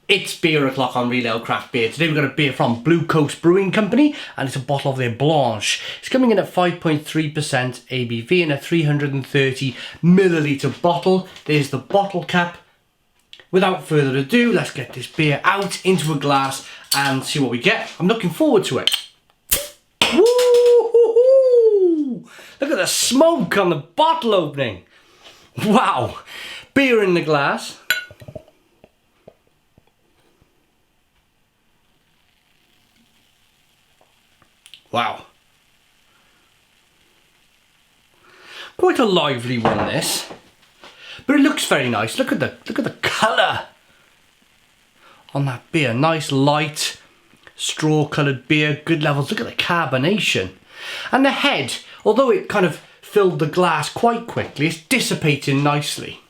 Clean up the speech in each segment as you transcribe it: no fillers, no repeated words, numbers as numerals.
It's beer o'clock on Real Ale Craft Beer. Today we've got a beer from Blue Coast Brewing Company, and it's a bottle of their Blanche. It's coming in at 5.3% ABV in a 330 milliliter bottle. There's the bottle cap. Without further ado, let's get this beer out into a glass and see what we get. I'm looking forward to it. Woo-hoo-hoo! Look at the smoke on the bottle opening. Wow. Beer in the glass. Wow. Quite a lively one, this. But it looks very nice. Look at the colour on that beer. Nice light straw coloured beer, good levels. Look at the carbonation. And the head, although it kind of filled the glass quite quickly, it's dissipating nicely.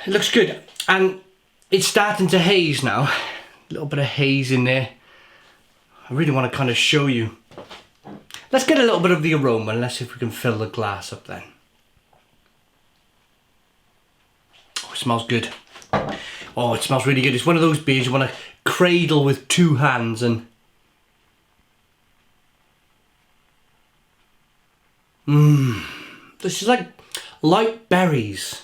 It looks good, and it's starting to haze now. A little bit of haze in there. I really want to kind of show you. Let's get a little bit of the aroma and let's see if we can fill the glass up then. Oh, it smells good. Oh, it smells really good. It's one of those beers you want to cradle with two hands and... This is like light berries.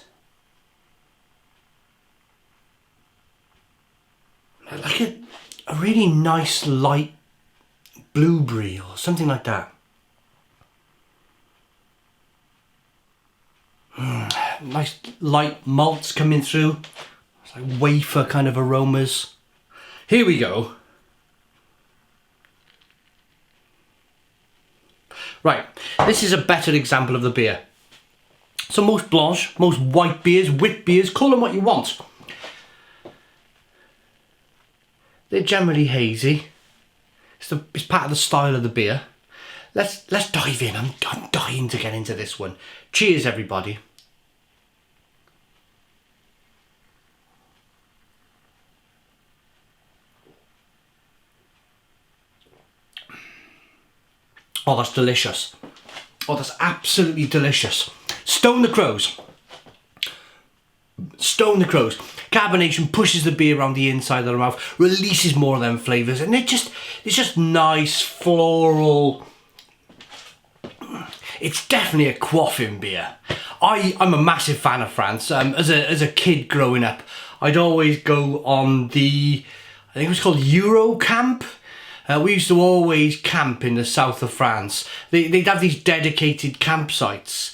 Like a really nice light blueberry or something like that. Nice light malts coming through. It's like wafer kind of aromas. Here we go. Right, this is a better example of the beer. So most Blanche, most white beers, wit beers, call them what you want. They're generally hazy. It's part of the style of the beer. Let's dive in. I'm dying to get into this one. Cheers, everybody. Oh, that's delicious. Oh, that's absolutely delicious. Stone the crows. Stone the crows. Carbonation pushes the beer around the inside of the mouth, releases more of them flavours, and it's just nice, floral. It's definitely a quaffing beer. I'm a massive fan of France. As a kid growing up, I'd always go on the, I think it was called Euro Camp. We used to always camp in the south of France. They'd have these dedicated campsites.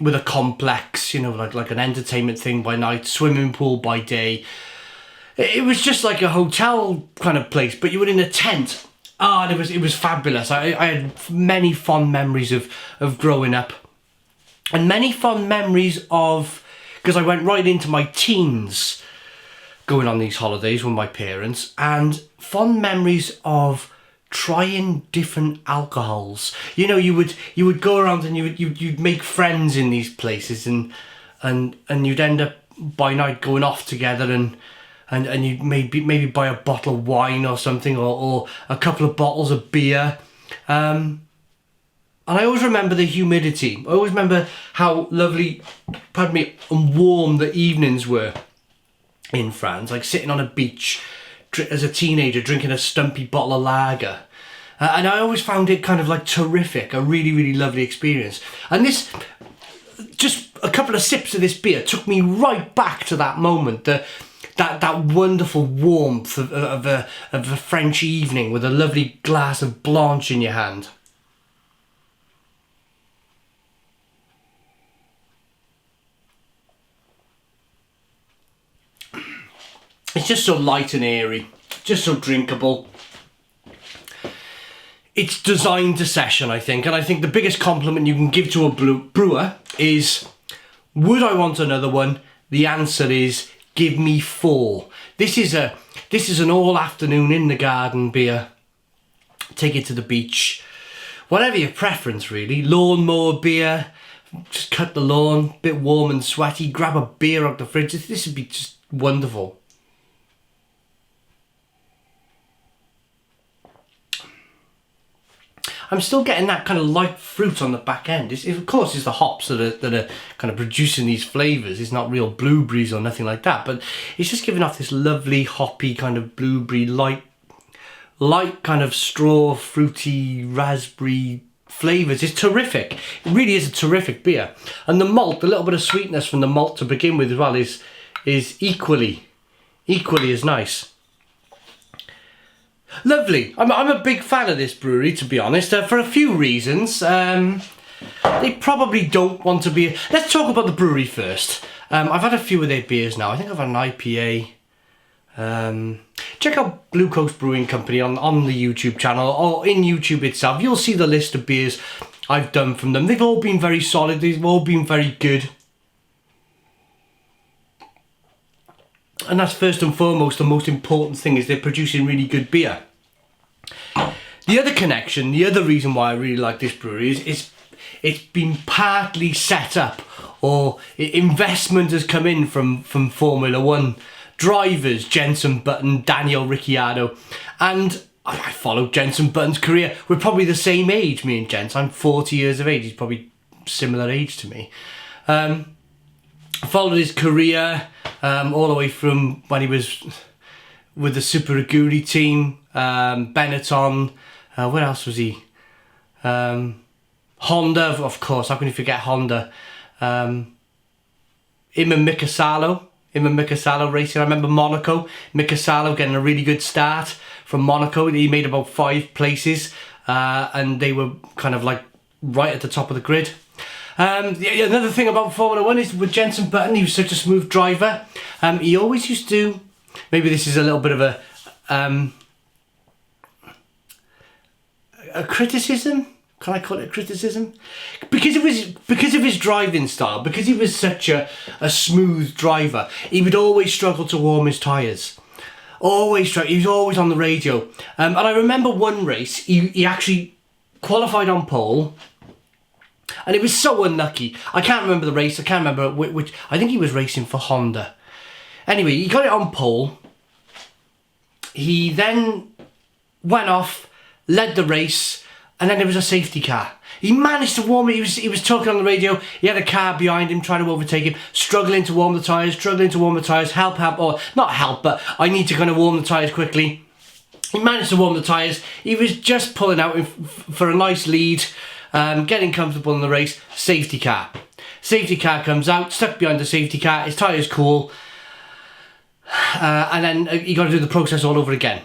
With a complex, you know, like an entertainment thing by night, swimming pool by day. It was just like a hotel kind of place, but you were in a tent. And it was fabulous. I had many fond memories of growing up, and many fond memories of, because I went right into my teens going on these holidays with my parents, and fond memories of trying different alcohols. You know, you would go around and you'd make friends in these places, and you'd end up by night going off together and you'd maybe buy a bottle of wine or something, or a couple of bottles of beer. And I always remember the humidity. I always remember how lovely, pardon me, and warm the evenings were in France, like sitting on a beach as a teenager drinking a stumpy bottle of lager. And I always found it kind of like terrific, a really, really lovely experience. And this, just a couple of sips of this beer took me right back to that moment, that wonderful warmth of a French evening with a lovely glass of Blanche in your hand. It's just so light and airy, just so drinkable. It's designed to session, I think, and I think the biggest compliment you can give to a brewer is, would I want another one? The answer is, give me 4. This is an all afternoon in the garden beer. Take it to the beach, whatever your preference really. Lawnmower beer, just cut the lawn, bit warm and sweaty, grab a beer out the fridge. This would be just wonderful. I'm still getting that kind of light fruit on the back end. Of course, it's the hops that are kind of producing these flavours. It's not real blueberries or nothing like that, but it's just giving off this lovely hoppy kind of blueberry, light kind of straw, fruity, raspberry flavours. It's terrific. It really is a terrific beer. And the malt, a little bit of sweetness from the malt to begin with as well, is equally as nice. Lovely. I'm a big fan of this brewery, to be honest, for a few reasons. They probably don't want to be... Let's talk about the brewery first. I've had a few of their beers now. I think I've had an IPA. Check out Blue Coast Brewing Company on the YouTube channel, or in YouTube itself. You'll see the list of beers I've done from them. They've all been very solid. They've all been very good. And that's first and foremost the most important thing, is they're producing really good beer. The other connection, the other reason why I really like this brewery is it's been partly set up, or investment has come in from Formula One drivers, Jenson Button, Daniel Ricciardo, and I followed Jenson Button's career. We're probably the same age, me and Jens. I'm 40 years of age. He's probably similar age to me. Followed his career all the way from when he was with the Super Aguri team, Benetton, where else was he? Honda, of course, how can you forget Honda? Him and Mikasalo racing. I remember Monaco, Mikasalo getting a really good start from Monaco. He made about 5 places, and they were kind of like right at the top of the grid. Another thing about Formula One is with Jenson Button, he was such a smooth driver. He always used to, maybe this is a little bit of a criticism. Can I call it a criticism? Because of his driving style, because he was such a smooth driver, he would always struggle to warm his tyres. He was always on the radio. And I remember one race, he actually qualified on pole, and it was so unlucky. I can't remember the race, I can't remember which, I think he was racing for Honda. Anyway, he got it on pole. He then went off, led the race, and then there was a safety car. He managed to warm it. He was talking on the radio. He had a car behind him trying to overtake him, struggling to warm the tyres, help, or not help, but I need to kind of warm the tyres quickly. He managed to warm the tyres. He was just pulling out for a nice lead, getting comfortable in the race. Safety car. Safety car comes out, stuck behind the safety car. His tyres cool. And then he got to do the process all over again.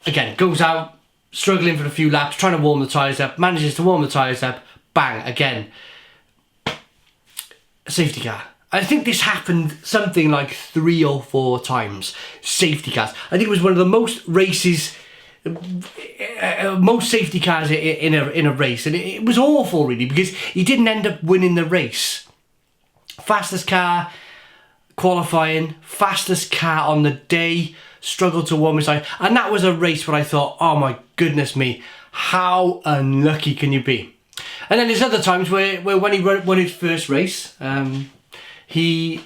Again, goes out, struggling for a few laps, trying to warm the tyres up, manages to warm the tyres up, bang, again. Safety car. I think this happened something like 3 or 4 times. Safety cars. I think it was one of the most races, most safety cars in a race, and it was awful really, because he didn't end up winning the race. Fastest car qualifying, fastest car on the day, struggled to warm his tyres, and that was a race where I thought, oh my goodness me, how unlucky can you be? And then there's other times where when he won his first race, he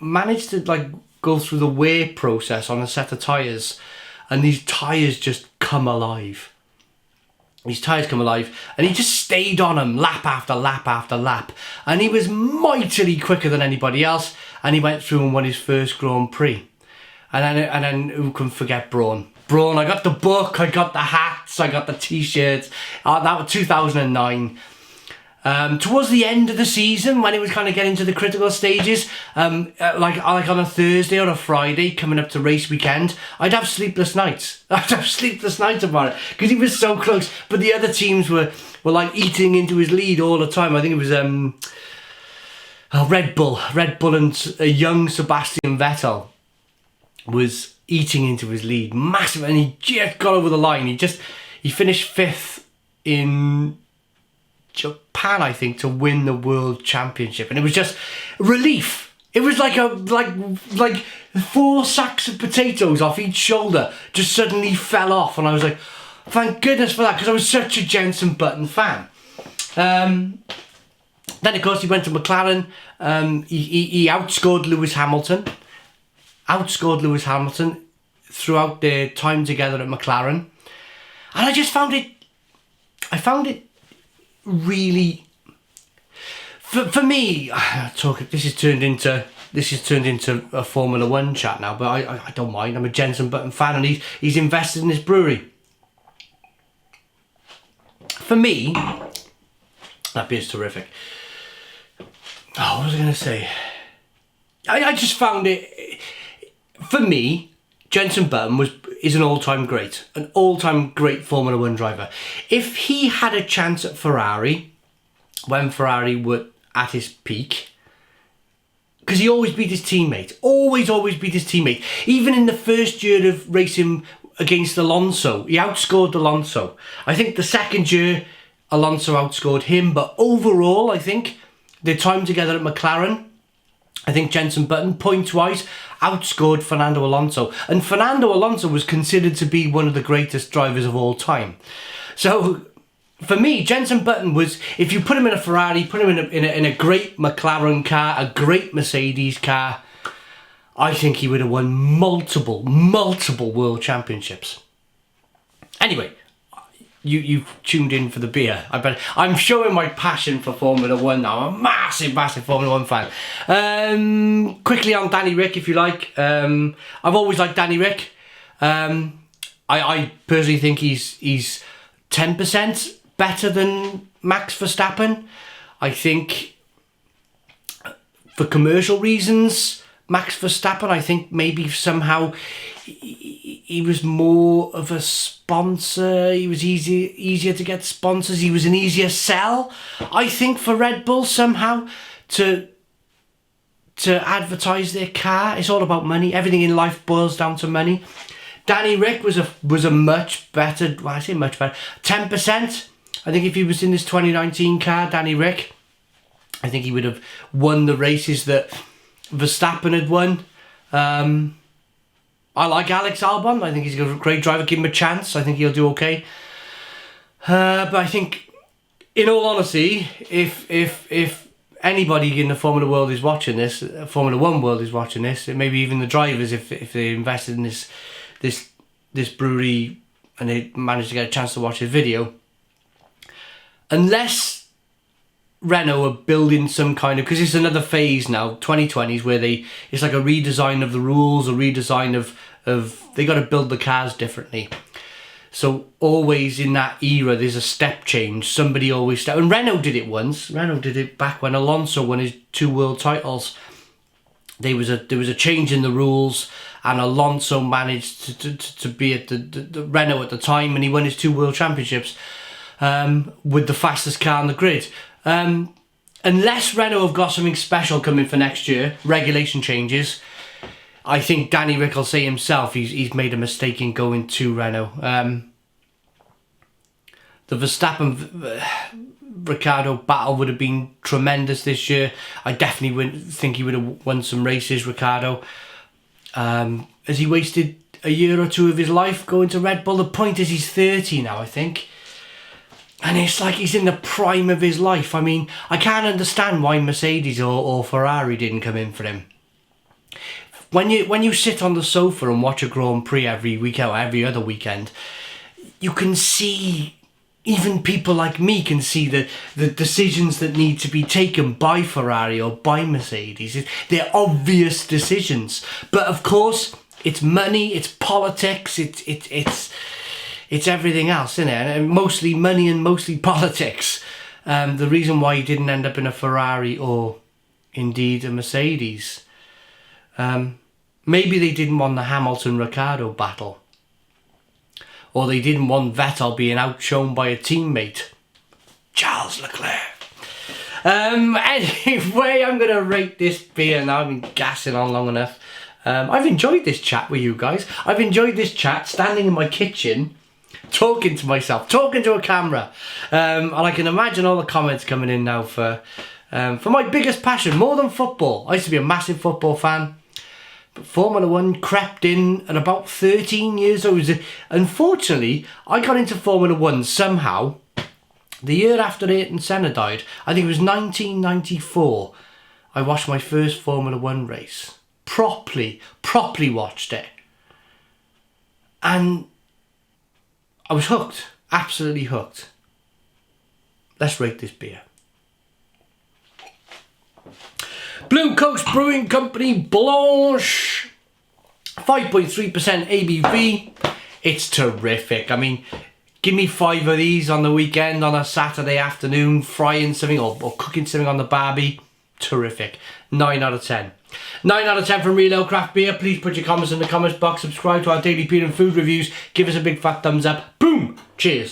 managed to like go through the wear process on a set of tyres, and these tyres just come alive. These tyres come alive, and he just stayed on them lap after lap after lap, and he was mightily quicker than anybody else, and he went through and won his first Grand Prix. And then who can forget Braun? Braun, I got the book, I got the hats, I got the t-shirts. That was 2009. Towards the end of the season, when it was kind of getting to the critical stages, like on a Thursday or a Friday coming up to race weekend, I'd have sleepless nights. I'd have sleepless nights about it, because he was so close. But the other teams were like eating into his lead all the time. I think it was Red Bull and a young Sebastian Vettel was eating into his lead massive, and he just got over the line. He finished 5th in Japan, I think, to win the world championship, and it was just relief. It was like 4 sacks of potatoes off each shoulder just suddenly fell off, and I was like, thank goodness for that, because I was such a Jenson Button fan. Then of course he went to McLaren. He outscored Lewis Hamilton. Throughout their time together at McLaren, and I found it really, for me, this has turned into a Formula One chat now, but I don't mind. I'm a Jenson Button fan, and he's invested in this brewery. For me, that beer's terrific. Oh, what was I going to say? I just found it, for me, Jenson Button is an all-time great Formula One driver. If he had a chance at Ferrari, when Ferrari were at his peak, because he always beat his teammate, always beat his teammate. Even in the first year of racing against Alonso, he outscored Alonso. I think the second year, Alonso outscored him, but overall, I think their time together at McLaren, I think Jenson Button, points-wise, outscored Fernando Alonso. And Fernando Alonso was considered to be one of the greatest drivers of all time. So, for me, Jenson Button was, if you put him in a Ferrari, put him in a great McLaren car, a great Mercedes car, I think he would have won multiple world championships. Anyway, you've tuned in for the beer. I'm showing my passion for Formula One now. I'm a massive Formula One fan. Quickly on Danny Ric, if you like. I've always liked Danny Ric. I personally think he's 10% better than Max Verstappen. I think for commercial reasons, Max Verstappen, I think maybe somehow he was more of a sponsor. He was easier to get sponsors. He was an easier sell, I think, for Red Bull somehow to advertise their car. It's all about money. Everything in life boils down to money. Danny Ric was a much better, well, I say much better, 10%. I think if he was in this 2019 car, Danny Ric, I think he would have won the races that Verstappen had won. I like Alex Albon. I think he's a great driver. Give him a chance. I think he'll do okay. But I think, in all honesty, if anybody in the Formula world is watching this, Formula One world is watching this, maybe even the drivers, if they invested in this brewery and they managed to get a chance to watch this video, unless Renault are building some kind of, because it's another phase now, 2020s, where it's like a redesign of the rules, a redesign of they got to build the cars differently. So always in that era, there's a step change. Somebody always and Renault did it once. Renault did it back when Alonso won his 2 world titles. There was a change in the rules, and Alonso managed to be at the Renault at the time, and he won his 2 world championships with the fastest car on the grid. Unless Renault have got something special coming for next year, regulation changes, I think Danny Ric will say himself he's made a mistake in going to Renault. The Verstappen-Ricciardo battle would have been tremendous this year. I definitely wouldn't think he would have won some races, Ricciardo. Has he wasted a year or 2 of his life going to Red Bull? The point is he's 30 now, I think. And it's like he's in the prime of his life. I mean, I can't understand why Mercedes or Ferrari didn't come in for him. When you sit on the sofa and watch a Grand Prix every weekend or every other weekend, you can see, even people like me can see the decisions that need to be taken by Ferrari or by Mercedes. They're obvious decisions. But of course, it's money, it's politics, it's everything else, isn't it? And mostly money and mostly politics. The reason why he didn't end up in a Ferrari or indeed a Mercedes. Maybe they didn't want the Hamilton-Ricciardo battle. Or they didn't want Vettel being outshone by a teammate. Charles Leclerc. Anyway, I'm going to rate this beer now. I've been gassing on long enough. I've enjoyed this chat with you guys. I've enjoyed this chat standing in my kitchen, talking to myself, talking to a camera. And I can imagine all the comments coming in now for my biggest passion, more than football. I used to be a massive football fan. But Formula One crept in at about 13 years old. Unfortunately, I got into Formula One somehow the year after Ayrton Senna died. I think it was 1994. I watched my first Formula One race. Properly watched it. And I was hooked. Absolutely hooked. Let's rate this beer. Blue Coast Brewing Company Blanche, 5.3% ABV. It's terrific. I mean, give me 5 of these on the weekend, on a Saturday afternoon, frying something or cooking something on the barbie. Terrific. 9 out of 10. 9 out of 10 from Real Ale Craft Beer. Please put your comments in the comments box. Subscribe to our daily beer and food reviews. Give us a big fat thumbs up. Boom. Cheers.